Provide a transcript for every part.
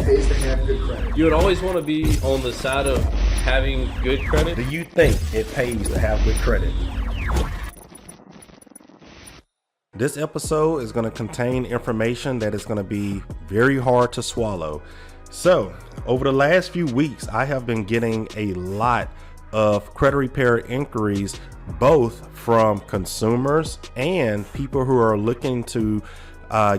pays to have good credit. You would always want to be on the side of having good credit. Do you think it pays to have good credit? This episode is going to contain information that is going to be very hard to swallow. So, over the last few weeks, I have been getting a lot of credit repair inquiries, both from consumers and people who are looking to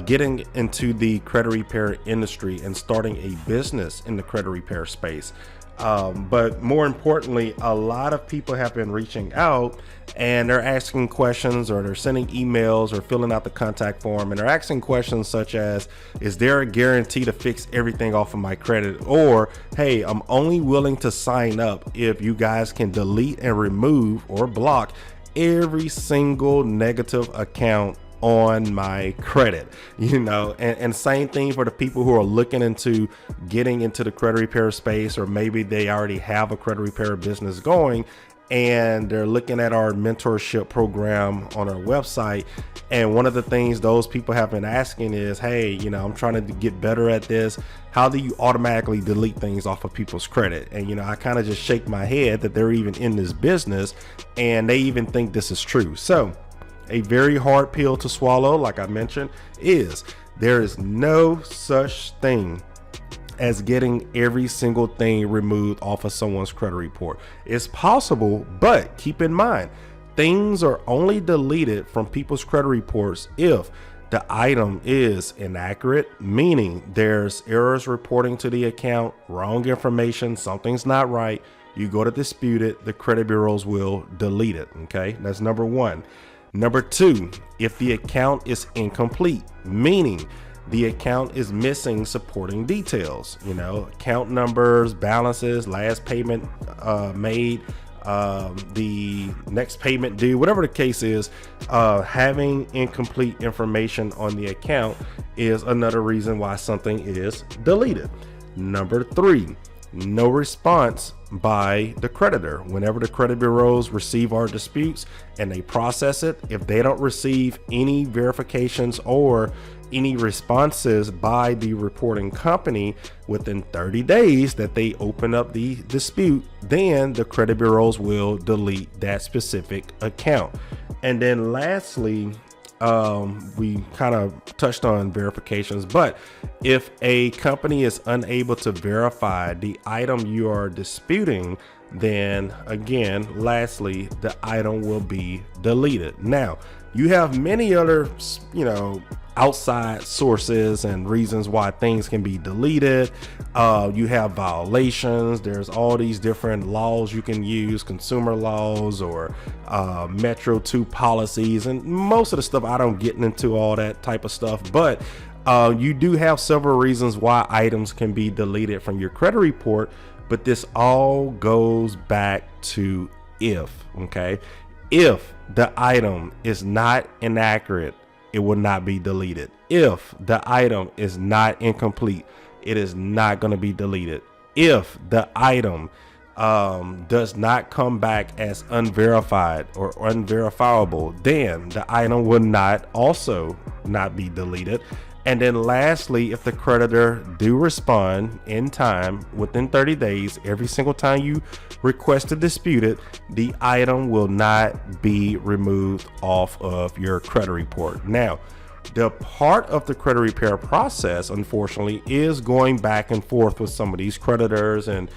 getting into the credit repair industry and starting a business in the credit repair space. But more importantly, a lot of people have been reaching out and they're asking questions, or they're sending emails or filling out the contact form, and they're asking questions such as, is there a guarantee to fix everything off of my credit? Or, hey, I'm only willing to sign up if you guys can delete and remove or block every single negative account on my credit, and same thing for the people who are looking into getting into the credit repair space, or maybe they already have a credit repair business going and they're looking at our mentorship program on our website. And one of the things those people have been asking is, hey, I'm trying to get better at this. How do you automatically delete things off of people's credit? And, I kind of just shake my head that they're even in this business and they even think this is true. So a very hard pill to swallow, like I mentioned, is there is no such thing as getting every single thing removed off of someone's credit report. It's possible, but keep in mind, things are only deleted from people's credit reports if the item is inaccurate, meaning there's errors reporting to the account, wrong information, something's not right. You go to dispute it, the credit bureaus will delete it. Okay, that's number one. Number two, if the account is incomplete, meaning the account is missing supporting details, account numbers, balances, last payment made, the next payment due, whatever the case is, having incomplete information on the account is another reason why something is deleted. Number three, no response by the creditor. Whenever the credit bureaus receive our disputes and they process it, if they don't receive any verifications or any responses by the reporting company within 30 days that they open up the dispute, then the credit bureaus will delete that specific account. And then lastly, we kind of touched on verifications, but if a company is unable to verify the item you are disputing, then again, lastly, the item will be deleted. Now, you have many other, outside sources and reasons why things can be deleted. You have violations. There's all these different laws you can use, consumer laws or Metro 2 policies, and most of the stuff I don't get into all that type of stuff, but you do have several reasons why items can be deleted from your credit report. But this all goes back to if the item is not inaccurate, it will not be deleted. If the item is not incomplete, it is not going to be deleted. If the item does not come back as unverified or unverifiable, then the item will not be deleted. And then lastly, if the creditor do respond in time, within 30 days, every single time you request to dispute it, the item will not be removed off of your credit report. Now, the part of the credit repair process, unfortunately, is going back and forth with some of these creditors and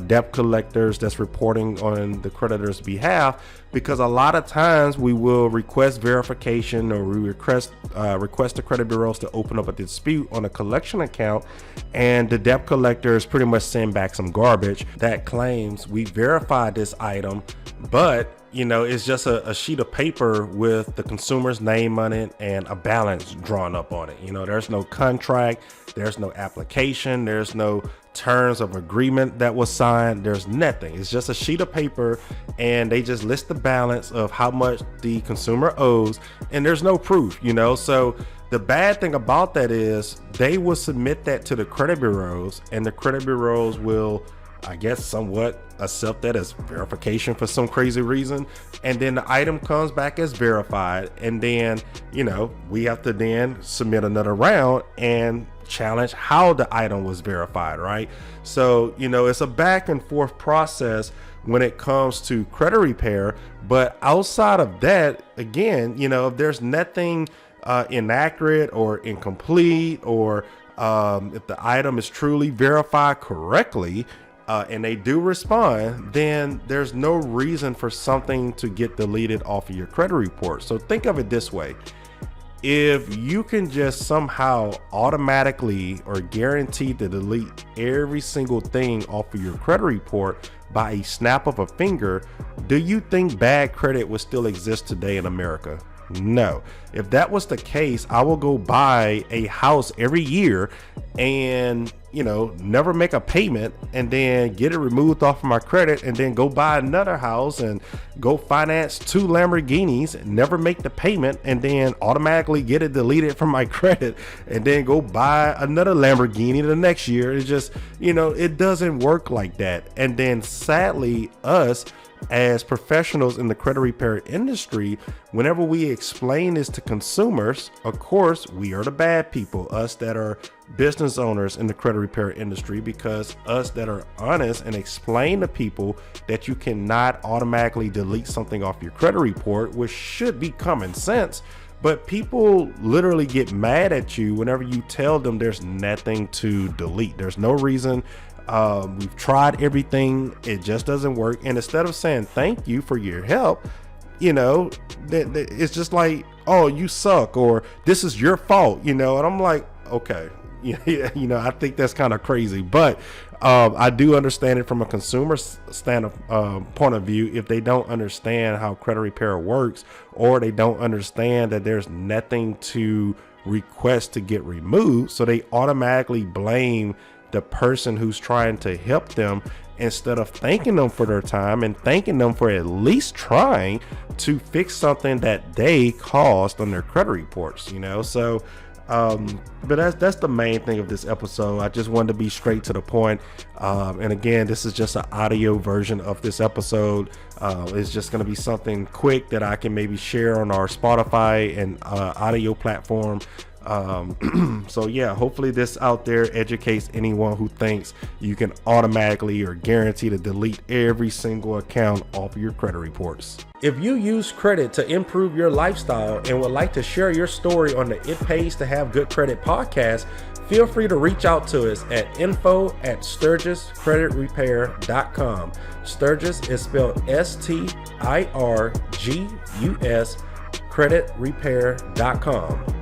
debt collectors that's reporting on the creditor's behalf, because a lot of times we will request verification, or we request the credit bureaus to open up a dispute on a collection account, and the debt collectors pretty much send back some garbage that claims we verified this item, but it's just a sheet of paper with the consumer's name on it and a balance drawn up on it. There's no contract, there's no application, there's no terms of agreement that was signed, there's nothing. It's just a sheet of paper, and they just list the balance of how much the consumer owes, and there's no proof, So the bad thing about that is they will submit that to the credit bureaus, and the credit bureaus will I guess somewhat accept that as verification for some crazy reason. And then the item comes back as verified. And then, we have to then submit another round and challenge how the item was verified, right? So, it's a back and forth process when it comes to credit repair. But outside of that, again, if there's nothing inaccurate or incomplete, or if the item is truly verified correctly, and they do respond, then there's no reason for something to get deleted off of your credit report. So think of it this way. If you can just somehow automatically or guaranteed to delete every single thing off of your credit report by a snap of a finger, do you think bad credit would still exist today in America? No. If that was the case, I will go buy a house every year and, never make a payment, and then get it removed off of my credit, and then go buy another house and go finance 2 Lamborghinis, never make the payment, and then automatically get it deleted from my credit, and then go buy another Lamborghini the next year. It's just, it doesn't work like that. And then sadly, us as professionals in the credit repair industry, whenever we explain this to consumers, of course, we are the bad people, us that are business owners in the credit repair industry, because us that are honest and explain to people that you cannot automatically delete something off your credit report, which should be common sense. But people literally get mad at you whenever you tell them there's nothing to delete. There's no reason. We've tried everything. It just doesn't work. And instead of saying thank you for your help, it's just like, oh, you suck, or this is your fault, and I'm like, okay, I think that's kind of crazy. But I do understand it from a consumer point of view. If they don't understand how credit repair works, or they don't understand that there's nothing to request to get removed, so they automatically blame the person who's trying to help them, instead of thanking them for their time and thanking them for at least trying to fix something that they caused on their credit reports. So but that's the main thing of this episode. I just wanted to be straight to the point. And again, this is just an audio version of this episode. It's just going to be something quick that I can maybe share on our Spotify and audio platform. So yeah, hopefully this out there educates anyone who thinks you can automatically or guarantee to delete every single account off of your credit reports. If you use credit to improve your lifestyle and would like to share your story on the It Pays to Have Good Credit podcast, feel free to reach out to us at info@sturgiscreditrepair.com. Sturgis is spelled STIRGUS, creditrepair.com.